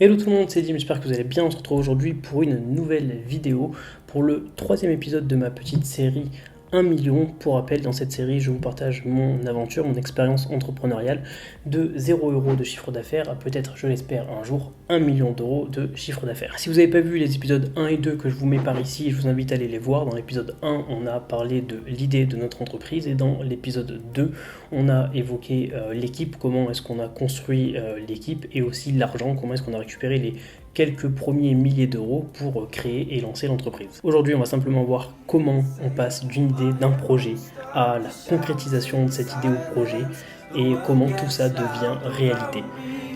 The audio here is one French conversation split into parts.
Hello tout le monde, c'est Dim, j'espère que vous allez bien. On se retrouve aujourd'hui pour une nouvelle vidéo, pour le troisième épisode de ma petite série 1 million. Pour rappel, dans cette série, je vous partage mon aventure, mon expérience entrepreneuriale de 0 € de chiffre d'affaires à peut-être, je l'espère, un jour 1 million d'euros de chiffre d'affaires. Si vous n'avez pas vu les épisodes 1 et 2 que je vous mets par ici, je vous invite à aller les voir. Dans l'épisode 1, on a parlé de l'idée de notre entreprise et dans l'épisode 2, on a évoqué l'équipe, comment est-ce qu'on a construit l'équipe et aussi l'argent, comment est-ce qu'on a récupéré les quelques premiers milliers d'euros pour créer et lancer l'entreprise. Aujourd'hui, on va simplement voir comment on passe d'une idée, d'un projet à la concrétisation de cette idée ou projet et comment tout ça devient réalité.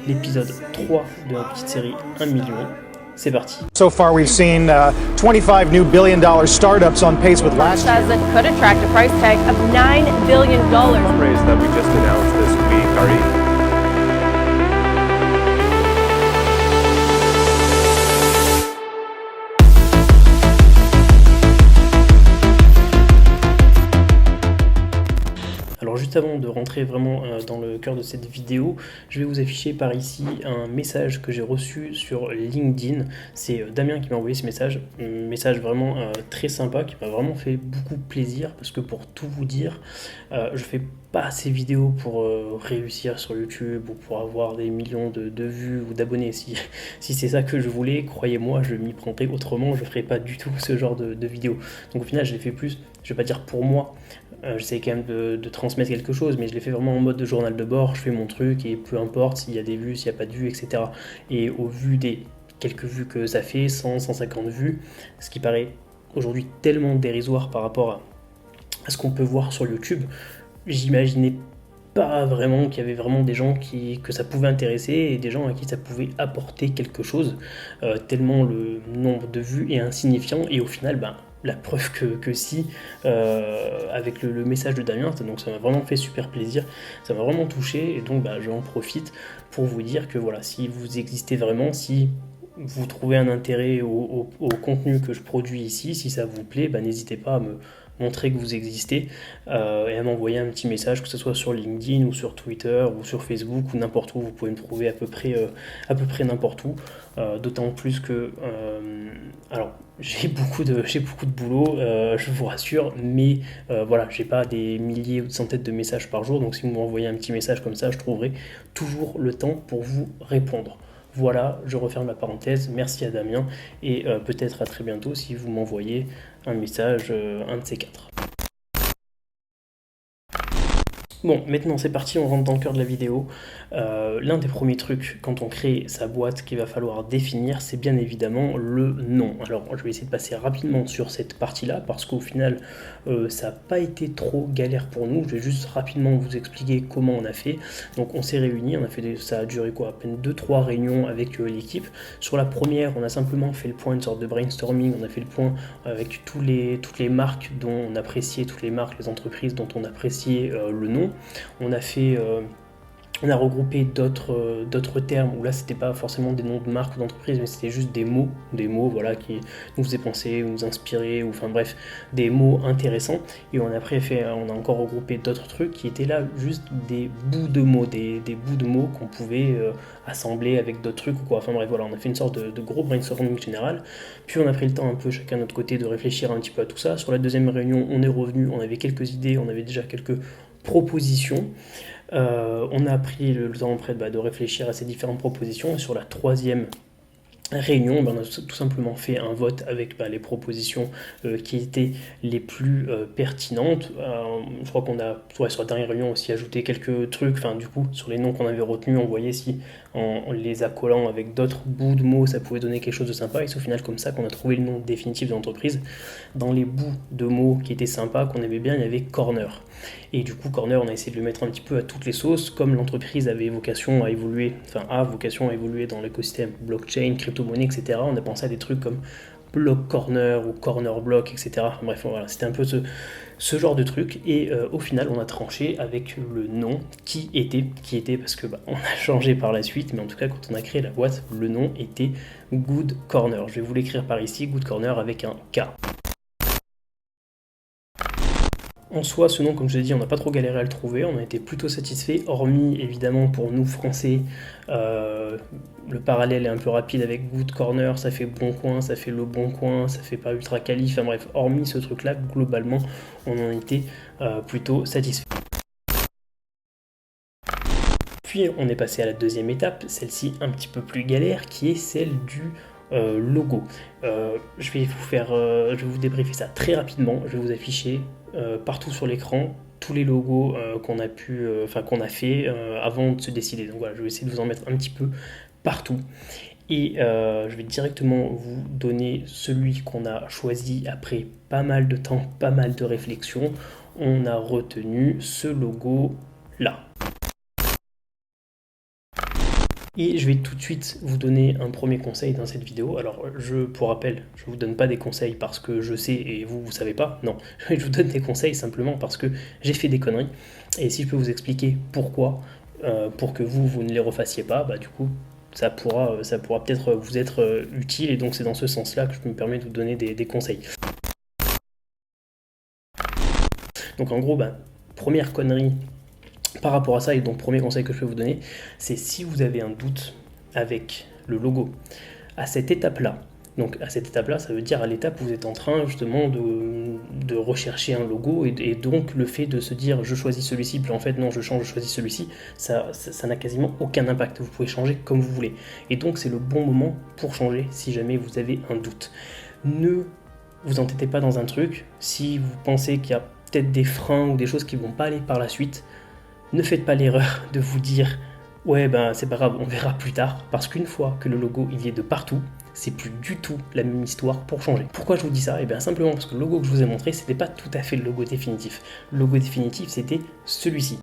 L'épisode 3 de la petite série 1 million, c'est parti. So far, we've seen 25 new billion-dollar startups on pace with last year. Says it could attract a price tag of $9 billion. Fundraise that we just announced this week are Alors juste avant de rentrer vraiment dans le cœur de cette vidéo, je vais vous afficher par ici un message que j'ai reçu sur LinkedIn. C'est Damien qui m'a envoyé ce message, un message vraiment très sympa qui m'a vraiment fait beaucoup plaisir parce que pour tout vous dire, je fais pas ces vidéos pour réussir sur YouTube ou pour avoir des millions de vues ou d'abonnés. Si c'est ça que je voulais, croyez-moi, je m'y prendrais autrement, je ferais pas du tout ce genre de vidéos. Donc au final, je l'ai fait plus, je vais pas dire pour moi, j'essaie quand même de transmettre quelque chose, mais je l'ai fait vraiment en mode de journal de bord, je fais mon truc et peu importe s'il y a des vues, s'il n'y a pas de vues, etc. Et au vu des quelques vues que ça fait, 100, 150 vues, ce qui paraît aujourd'hui tellement dérisoire par rapport à ce qu'on peut voir sur YouTube, j'imaginais pas vraiment qu'il y avait vraiment des gens que ça pouvait intéresser et des gens à qui ça pouvait apporter quelque chose, tellement le nombre de vues est insignifiant et au final, la preuve que si, avec le message de Damien, donc ça m'a vraiment fait super plaisir, ça m'a vraiment touché et donc j'en profite pour vous dire que voilà, si vous existez vraiment, si vous trouvez un intérêt au contenu que je produis ici, si ça vous plaît, n'hésitez pas à me montrer que vous existez et à m'envoyer un petit message, que ce soit sur LinkedIn ou sur Twitter ou sur Facebook ou n'importe où. Vous pouvez me trouver à peu près n'importe où, d'autant plus que alors j'ai beaucoup de boulot, je vous rassure, mais voilà, j'ai pas des milliers ou des centaines de messages par jour, donc si vous m'envoyez un petit message comme ça, je trouverai toujours le temps pour vous répondre. Voilà, je referme la parenthèse, merci à Damien, et peut-être à très bientôt si vous m'envoyez un message, un de ces quatre. Bon, maintenant c'est parti, on rentre dans le cœur de la vidéo. L'un des premiers trucs quand on crée sa boîte qu'il va falloir définir, c'est bien évidemment le nom. Alors je vais essayer de passer rapidement sur cette partie-là parce qu'au final ça n'a pas été trop galère pour nous. Je vais juste rapidement vous expliquer comment on a fait. Donc on s'est réunis, ça a duré à peine 2-3 réunions avec l'équipe. Sur la première, on a simplement fait le point, une sorte de brainstorming, on a fait le point avec toutes les marques dont on appréciait, toutes les marques, les entreprises dont on appréciait le nom. On a regroupé d'autres termes où là c'était pas forcément des noms de marques ou d'entreprises, mais c'était juste des mots voilà, qui nous faisaient penser, nous inspirer, ou enfin bref, des mots intéressants. Et on a encore regroupé d'autres trucs qui étaient là juste des bouts de mots, des bouts de mots qu'on pouvait assembler avec d'autres trucs ou quoi. Enfin bref, voilà, on a fait une sorte de gros brainstorming général. Puis on a pris le temps un peu chacun de notre côté de réfléchir un petit peu à tout ça. Sur la deuxième réunion, on est revenu, on avait quelques idées, on avait déjà quelques propositions. On a pris le temps après de réfléchir à ces différentes propositions et sur la troisième réunion, on a tout simplement fait un vote avec les propositions qui étaient les plus pertinentes. Je crois qu'on a sur la dernière réunion aussi ajouté quelques trucs, du coup sur les noms qu'on avait retenus, on voyait si en les accolant avec d'autres bouts de mots ça pouvait donner quelque chose de sympa, et c'est au final comme ça qu'on a trouvé le nom définitif de l'entreprise. Dans les bouts de mots qui étaient sympas, qu'on aimait bien, il y avait Corner. Et du coup Corner, on a essayé de le mettre un petit peu à toutes les sauces, comme l'entreprise a vocation à évoluer dans l'écosystème blockchain, crypto-monnaie, etc. On a pensé à des trucs comme Block Corner ou Corner Block, etc. Bref, voilà, c'était un peu ce genre de truc. Et au final, on a tranché avec le nom qui était parce que on a changé par la suite, mais en tout cas, quand on a créé la boîte, le nom était Good Corner. Je vais vous l'écrire par ici, Good Corner avec un K. En soi, ce nom, comme je l'ai dit, on n'a pas trop galéré à le trouver, on a été plutôt satisfait, hormis évidemment pour nous français, le parallèle est un peu rapide avec Good Corner, ça fait Bon Coin, ça fait Le Bon Coin, ça fait pas Ultra Quali, enfin bref, hormis ce truc-là, globalement, on en était plutôt satisfait. Puis on est passé à la deuxième étape, celle-ci un petit peu plus galère, qui est celle du logo. Je vais vous débriefer ça très rapidement, je vais vous afficher partout sur l'écran tous les logos qu'on a fait avant de se décider. Donc voilà, je vais essayer de vous en mettre un petit peu partout. Et je vais directement vous donner celui qu'on a choisi après pas mal de temps, pas mal de réflexion. On a retenu ce logo là. Et je vais tout de suite vous donner un premier conseil dans cette vidéo. Alors, pour rappel, je ne vous donne pas des conseils parce que je sais et vous savez pas. Non, je vous donne des conseils simplement parce que j'ai fait des conneries. Et si je peux vous expliquer pourquoi, pour que vous ne les refassiez pas, bah du coup, ça pourra peut-être vous être utile. Et donc, c'est dans ce sens-là que je me permets de vous donner des conseils. Donc, en gros, première connerie par rapport à ça, et donc premier conseil que je peux vous donner, c'est si vous avez un doute avec le logo à cette étape-là, donc à cette étape-là, ça veut dire à l'étape où vous êtes en train justement de rechercher un logo, et donc le fait de se dire je choisis celui-ci, puis en fait non je choisis celui-ci, ça n'a quasiment aucun impact, vous pouvez changer comme vous voulez. Et donc c'est le bon moment pour changer si jamais vous avez un doute. Ne vous entêtez pas dans un truc, si vous pensez qu'il y a peut-être des freins ou des choses qui ne vont pas aller par la suite, ne faites pas l'erreur de vous dire « ouais c'est pas grave, on verra plus tard », parce qu'une fois que le logo il est de partout, c'est plus du tout la même histoire pour changer. Pourquoi je vous dis ça ? Eh bien simplement parce que le logo que je vous ai montré, c'était pas tout à fait le logo définitif. Le logo définitif, c'était celui-ci.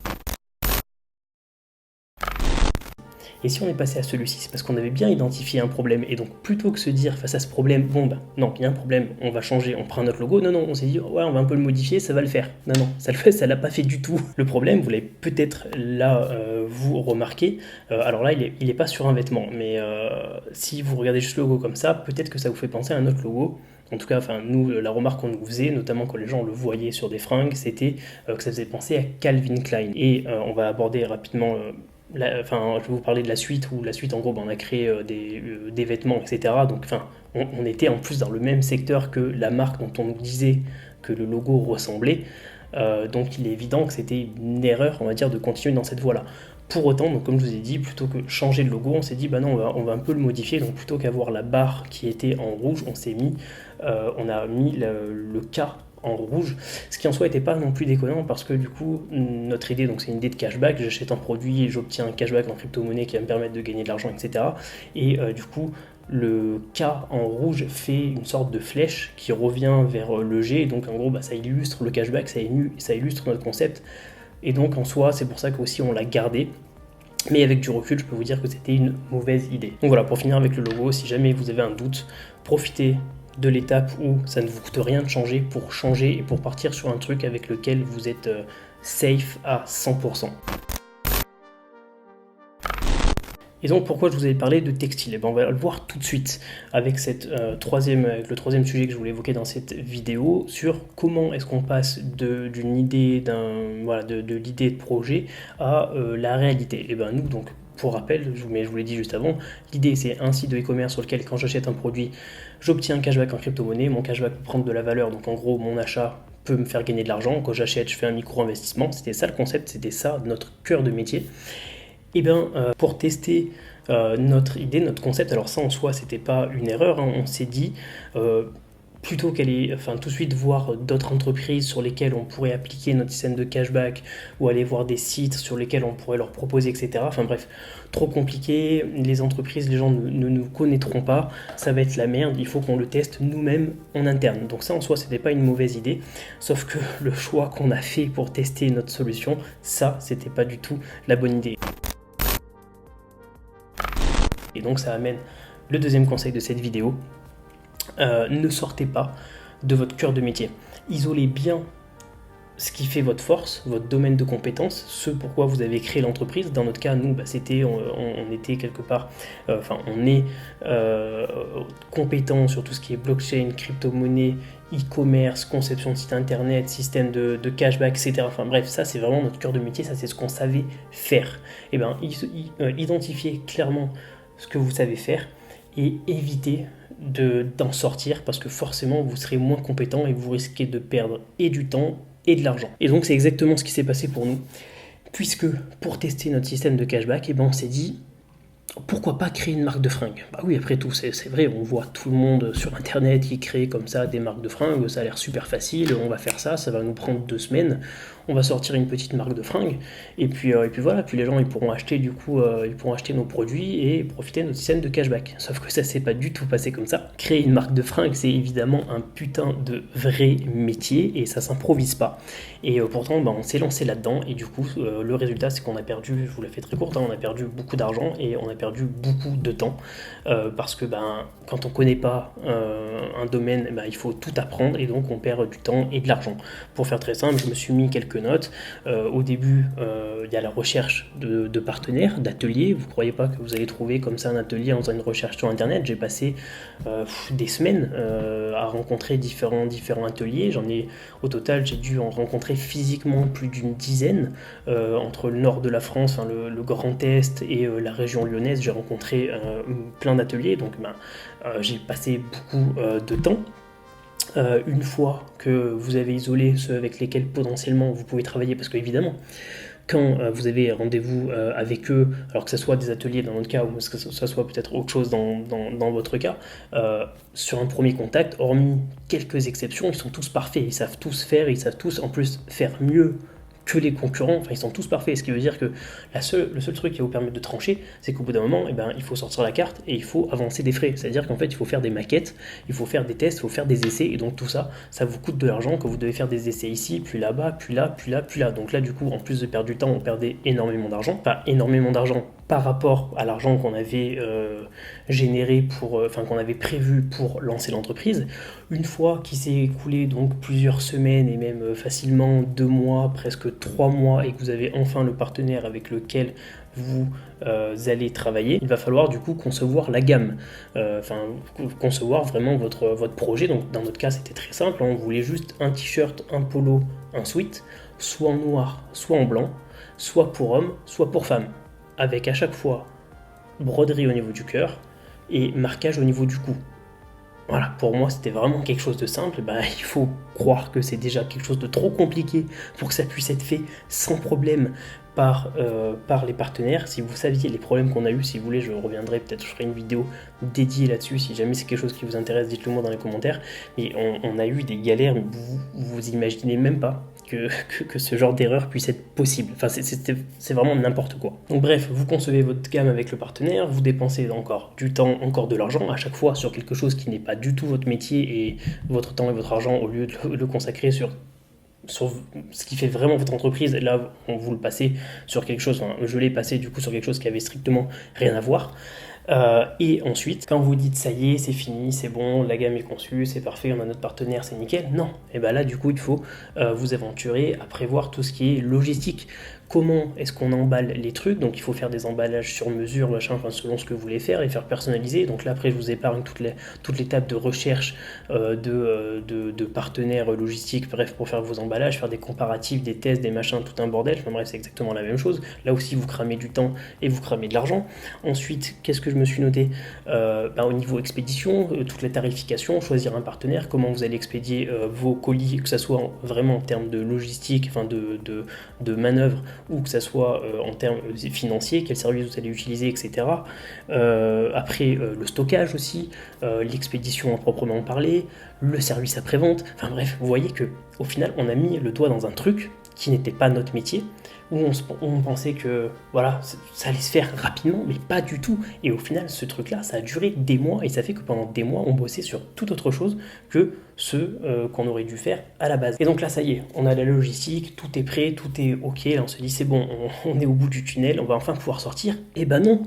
Et si on est passé à celui-ci, c'est parce qu'on avait bien identifié un problème. Et donc, plutôt que se dire face à ce problème, non, il y a un problème, on va changer, on prend notre logo. Non, on s'est dit, ouais, on va un peu le modifier, ça va le faire. Non, ça l'a pas fait du tout. Le problème, vous l'avez peut-être là, vous remarqué. Alors là, il est pas sur un vêtement. Mais si vous regardez juste le logo comme ça, peut-être que ça vous fait penser à un autre logo. En tout cas, nous, la remarque qu'on nous faisait, notamment quand les gens le voyaient sur des fringues, c'était que ça faisait penser à Calvin Klein. Et on va aborder rapidement... je vais vous parler de la suite, où la suite en gros on a créé des vêtements, etc. Donc on était en plus dans le même secteur que la marque dont on nous disait que le logo ressemblait. Donc il est évident que c'était une erreur, on va dire, de continuer dans cette voie-là. Pour autant, donc comme je vous ai dit, plutôt que changer le logo, on s'est dit non, on va un peu le modifier. Donc plutôt qu'avoir la barre qui était en rouge, on a mis le K en rouge, ce qui en soi n'était pas non plus déconnant parce que du coup notre idée, donc c'est une idée de cashback, j'achète un produit et j'obtiens un cashback en crypto-monnaie qui va me permettre de gagner de l'argent, etc. Et du coup le K en rouge fait une sorte de flèche qui revient vers le G, et donc en gros ça illustre le cashback, ça illustre notre concept, et donc en soi c'est pour ça qu'aussi on l'a gardé. Mais avec du recul, je peux vous dire que c'était une mauvaise idée. Donc voilà, pour finir avec le logo, si jamais vous avez un doute, profitez de l'étape où ça ne vous coûte rien de changer et pour partir sur un truc avec lequel vous êtes safe à 100%. Et donc pourquoi je vous avais parlé de textile ? On va le voir tout de suite avec le troisième sujet que je voulais évoquer dans cette vidéo, sur comment est-ce qu'on passe d'une idée, de l'idée de projet à la réalité. Et nous donc, pour rappel, je vous l'ai dit juste avant, l'idée c'est un site de e-commerce sur lequel quand j'achète un produit, j'obtiens un cashback en crypto-monnaie, mon cashback peut prendre de la valeur, donc en gros mon achat peut me faire gagner de l'argent, quand j'achète je fais un micro-investissement, c'était ça le concept, c'était ça notre cœur de métier. Et pour tester notre idée, notre concept, alors ça en soi c'était pas une erreur, on s'est dit... plutôt qu'aller tout de suite voir d'autres entreprises sur lesquelles on pourrait appliquer notre système de cashback, ou aller voir des sites sur lesquels on pourrait leur proposer, etc. Enfin bref, trop compliqué, les entreprises, les gens ne nous connaîtront pas, ça va être la merde, il faut qu'on le teste nous-mêmes en interne. Donc ça en soi c'était pas une mauvaise idée, sauf que le choix qu'on a fait pour tester notre solution, ça c'était pas du tout la bonne idée. Et donc ça amène le deuxième conseil de cette vidéo. Ne sortez pas de votre cœur de métier. Isolez bien ce qui fait votre force, votre domaine de compétences, ce pourquoi vous avez créé l'entreprise. Dans notre cas, nous, c'était, on était quelque part, on est compétent sur tout ce qui est blockchain, crypto-monnaie, e-commerce, conception de site internet, système de cashback, etc. Enfin bref, ça c'est vraiment notre cœur de métier, ça c'est ce qu'on savait faire. Et bien, identifiez clairement ce que vous savez faire et évitez d'en sortir parce que forcément vous serez moins compétent et vous risquez de perdre et du temps et de l'argent. Et donc c'est exactement ce qui s'est passé pour nous, puisque pour tester notre système de cashback, et ben on s'est dit pourquoi pas créer une marque de fringues. Bah oui, après tout, c'est vrai, on voit tout le monde sur internet qui crée comme ça des marques de fringues, ça a l'air super facile, on va faire ça, ça va nous prendre 2 semaines, on va sortir une petite marque de fringues, et puis voilà, puis les gens ils pourront acheter du coup, ils pourront acheter nos produits et profiter de notre système de cashback. Sauf que ça s'est pas du tout passé comme ça. Créer une marque de fringues, c'est évidemment un putain de vrai métier, et ça s'improvise pas. Et pourtant, on s'est lancé là-dedans, et du coup, le résultat, c'est qu'on a perdu, je vous la fais très courte, on a perdu beaucoup d'argent, et on a perdu beaucoup de temps, parce que quand on connaît pas un domaine, il faut tout apprendre, et donc on perd du temps et de l'argent. Pour faire très simple, je me suis mis quelques notes. Au début, il y a la recherche de partenaires, d'ateliers. Vous ne croyez pas que vous allez trouver comme ça un atelier en faisant une recherche sur Internet. J'ai passé des semaines à rencontrer différents ateliers. Au total, j'ai dû en rencontrer physiquement plus d'une dizaine, entre le nord de la France, le Grand Est et la région lyonnaise. J'ai rencontré plein d'ateliers, donc j'ai passé beaucoup de temps. Une fois que vous avez isolé ceux avec lesquels potentiellement vous pouvez travailler, parce qu'évidemment, quand vous avez rendez-vous avec eux, alors que ce soit des ateliers dans notre cas, ou que ce soit peut-être autre chose dans votre cas, sur un premier contact, hormis quelques exceptions, ils sont tous parfaits, ils savent tous faire, ils savent tous en plus faire mieux que les concurrents, enfin ils sont tous parfaits, ce qui veut dire que le seul truc qui va vous permettre de trancher, c'est qu'au bout d'un moment, il faut sortir la carte et il faut avancer des frais, c'est-à-dire qu'en fait il faut faire des maquettes, il faut faire des tests, il faut faire des essais, et donc tout ça, ça vous coûte de l'argent quand vous devez faire des essais ici, puis là-bas, puis là, puis là, puis là, donc là du coup, en plus de perdre du temps, on perdait énormément d'argent, par rapport à l'argent qu'on avait généré qu'on avait prévu pour lancer l'entreprise. Une fois qu'il s'est écoulé donc plusieurs semaines et même facilement 2 mois, presque 3 mois, et que vous avez enfin le partenaire avec lequel vous allez travailler, il va falloir du coup concevoir la gamme, concevoir vraiment votre projet. Donc dans notre cas c'était très simple, on voulait juste un t-shirt, un polo, un sweat, soit en noir, soit en blanc, soit pour hommes, soit pour femmes, avec à chaque fois broderie au niveau du cœur et marquage au niveau du cou. Voilà, pour moi c'était vraiment quelque chose de simple. Il faut croire que c'est déjà quelque chose de trop compliqué pour que ça puisse être fait sans problème par les partenaires. Si vous saviez les problèmes qu'on a eu, si vous voulez, je reviendrai, peut-être je ferai une vidéo dédiée là-dessus. Si jamais c'est quelque chose qui vous intéresse, dites-le moi dans les commentaires. Mais on a eu des galères, vous imaginez même pas que ce genre d'erreur puisse être possible. Enfin, c'est vraiment n'importe quoi. Donc bref, vous concevez votre gamme avec le partenaire, vous dépensez encore du temps, encore de l'argent, à chaque fois sur quelque chose qui n'est pas du tout votre métier, et votre temps et votre argent, au lieu de le consacrer sur ce qui fait vraiment votre entreprise, là vous le passez sur quelque chose, je l'ai passé du coup sur quelque chose qui avait strictement rien à voir. Et ensuite, quand vous dites ça y est, c'est fini, c'est bon, la gamme est conçue, c'est parfait, on a notre partenaire, c'est nickel, non. Et là du coup il faut vous aventurer à prévoir tout ce qui est logistique. Comment est-ce qu'on emballe les trucs? Donc il faut faire des emballages sur mesure, selon ce que vous voulez faire, et faire personnaliser. Donc là après je vous épargne toute l'étape de recherche de partenaires logistiques, bref, pour faire vos emballages, faire des comparatifs, des tests, des machins, tout un bordel. Bref, c'est exactement la même chose. Là aussi vous cramez du temps et vous cramez de l'argent. Ensuite, qu'est-ce que je me suis noté? Au niveau expédition, toute la tarification, choisir un partenaire, comment vous allez expédier vos colis, que ce soit vraiment en termes de logistique, de manœuvre, ou que ça soit en termes financiers, quel service vous allez utiliser, etc. Après, le stockage aussi, l'expédition à proprement parler, le service après-vente, bref, vous voyez que au final, on a mis le doigt dans un truc qui n'était pas notre métier, où on pensait que voilà, ça allait se faire rapidement, mais pas du tout. Et au final, ce truc-là, ça a duré des mois, et ça fait que pendant des mois, on bossait sur toute autre chose que ce qu'on aurait dû faire à la base. Et donc là, ça y est, on a la logistique, tout est prêt, tout est ok, là on se dit c'est bon, on est au bout du tunnel, on va enfin pouvoir sortir. Et non,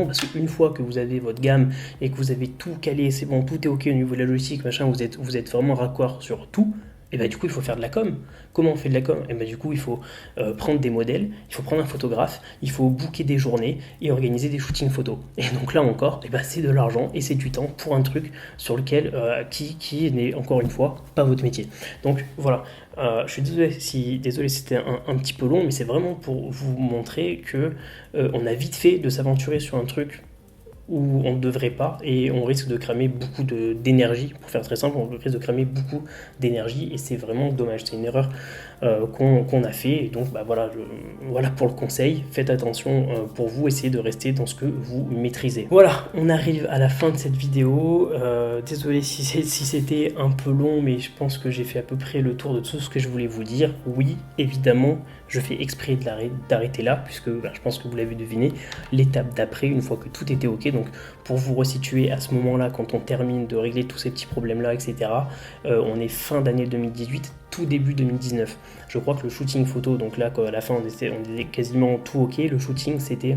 parce qu'une fois que vous avez votre gamme et que vous avez tout calé, c'est bon, tout est ok au niveau de la logistique, vous êtes vraiment raccord sur tout, Et bah du coup il faut faire de la com. Comment on fait de la com? Et bah du coup il faut prendre des modèles, il faut prendre un photographe, il faut booker des journées et organiser des shootings photos. Et donc là encore, et bah c'est de l'argent et c'est du temps pour un truc sur lequel qui n'est encore une fois pas votre métier. Donc voilà, je suis désolé c'était un petit peu long, mais c'est vraiment pour vous montrer que on a vite fait de s'aventurer sur un truc où on ne devrait pas et on risque de cramer beaucoup d'énergie. Pour faire très simple, on risque de cramer beaucoup d'énergie et c'est vraiment dommage. C'est une erreur qu'on a fait. Et donc voilà pour le conseil. Faites attention pour vous, essayez de rester dans ce que vous maîtrisez. Voilà, on arrive à la fin de cette vidéo. Désolé si c'était un peu long, mais je pense que j'ai fait à peu près le tour de tout ce que je voulais vous dire. Oui, évidemment, je fais exprès d'arrêter là, puisque je pense que vous l'avez deviné, l'étape d'après, une fois que tout était ok, donc pour vous resituer à ce moment-là, quand on termine de régler tous ces petits problèmes-là, etc., on est fin d'année 2018, tout début 2019. Je crois que le shooting photo, donc là, à la fin, on était quasiment tout ok, le shooting, c'était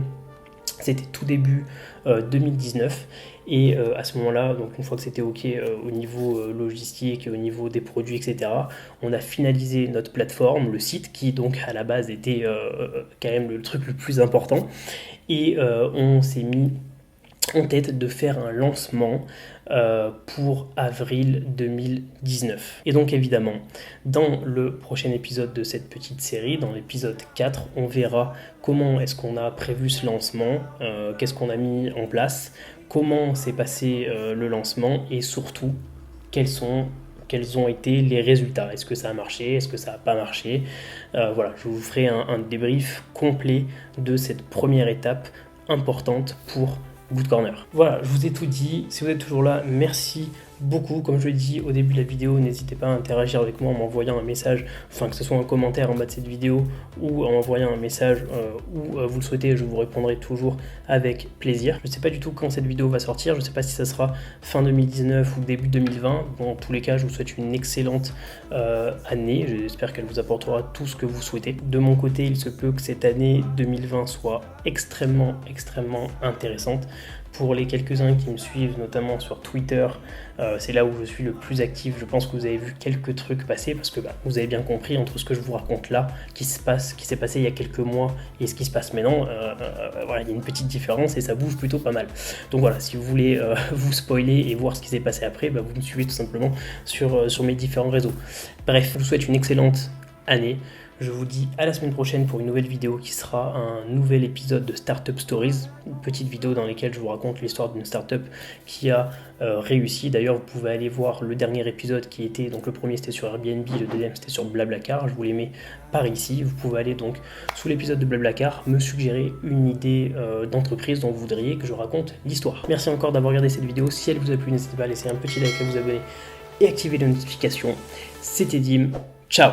tout début 2019 et à ce moment-là, donc une fois que c'était ok au niveau logistique, au niveau des produits, etc., on a finalisé notre plateforme, le site qui donc à la base était quand même le truc le plus important et on s'est mis en tête de faire un lancement pour avril 2019. Et donc évidemment, dans le prochain épisode de cette petite série, dans l'épisode 4, on verra comment est-ce qu'on a prévu ce lancement, qu'est-ce qu'on a mis en place, comment s'est passé le lancement et surtout quels ont été les résultats. Est-ce que ça a marché? Est-ce que ça n'a pas marché? Voilà, je vous ferai un débrief complet de cette première étape importante pour Good Corner. Voilà, je vous ai tout dit. Si vous êtes toujours là, merci beaucoup. Comme je l'ai dit au début de la vidéo, n'hésitez pas à interagir avec moi en m'envoyant un message, enfin que ce soit un commentaire en bas de cette vidéo ou en m'envoyant un message où vous le souhaitez, je vous répondrai toujours avec plaisir. Je ne sais pas du tout quand cette vidéo va sortir, je ne sais pas si ça sera fin 2019 ou début 2020. Bon, en tous les cas, je vous souhaite une excellente année. J'espère qu'elle vous apportera tout ce que vous souhaitez. De mon côté, il se peut que cette année 2020 soit extrêmement intéressante. Pour les quelques-uns qui me suivent, notamment sur Twitter, c'est là où je suis le plus actif. Je pense que vous avez vu quelques trucs passer parce que vous avez bien compris entre ce que je vous raconte là, qui s'est passé il y a quelques mois et ce qui se passe maintenant, voilà, il y a une petite différence et ça bouge plutôt pas mal. Donc voilà, si vous voulez vous spoiler et voir ce qui s'est passé après, vous me suivez tout simplement sur mes différents réseaux. Bref, je vous souhaite une excellente année. Je vous dis à la semaine prochaine pour une nouvelle vidéo qui sera un nouvel épisode de Startup Stories, une petite vidéo dans laquelle je vous raconte l'histoire d'une startup qui a réussi. D'ailleurs, vous pouvez aller voir le dernier épisode qui était, donc le premier c'était sur Airbnb, le deuxième c'était sur Blablacar, je vous les mets par ici. Vous pouvez aller donc sous l'épisode de Blablacar me suggérer une idée d'entreprise dont vous voudriez que je raconte l'histoire. Merci encore d'avoir regardé cette vidéo, si elle vous a plu, n'hésitez pas à laisser un petit like, à vous abonner et activer les notifications. C'était Dim, ciao.